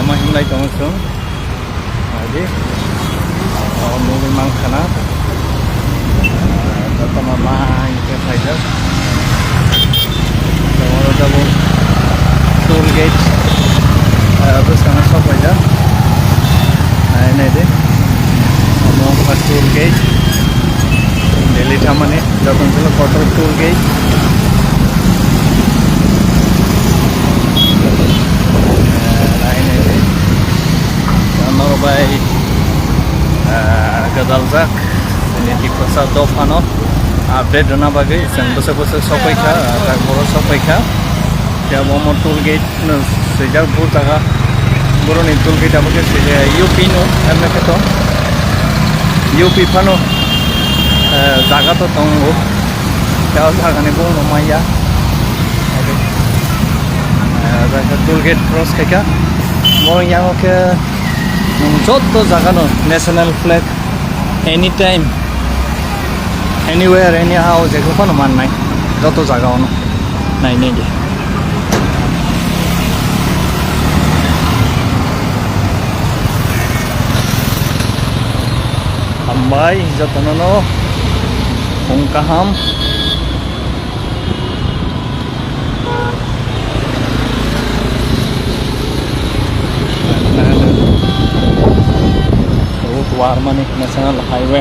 lama himlai tongso adi movie mang khana tama mang ke faida tomorrow double toll gate terus kana sob faida ini deh mau ke toll gate Delhi thamane যখন ছিল কটর toll gate Norway Gadalzak ini di pasar Dofano update dona bagai sang besar-besar sopaika tak boros sopaika ya mau toll gate sejak burtaga buroni toll gate apa ke UP no amne keto UP pano jaga to tongo ya jaga ne bono maya ada toll gate cross kaika mau yang ke joto jaga no national flag anytime anywhere anyhow jeko kono man nai joto jaga ono nai nei je ambai joto no Kankan Warmani National Highway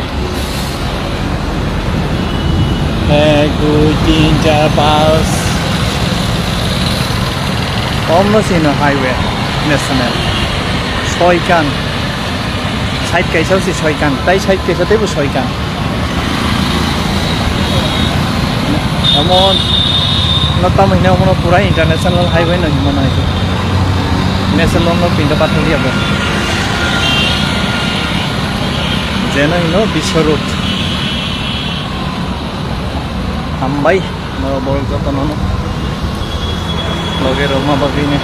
1 2 3 4 Omno sino highway national Soikan side kaisa si Soikan tai side kaisa te bu Soikan amon natam hina hono pura international highway no himana itu national no pinda patholi abo Jena ino Bisharut Ambai Mara Borok Jatonono Loge Roma Babine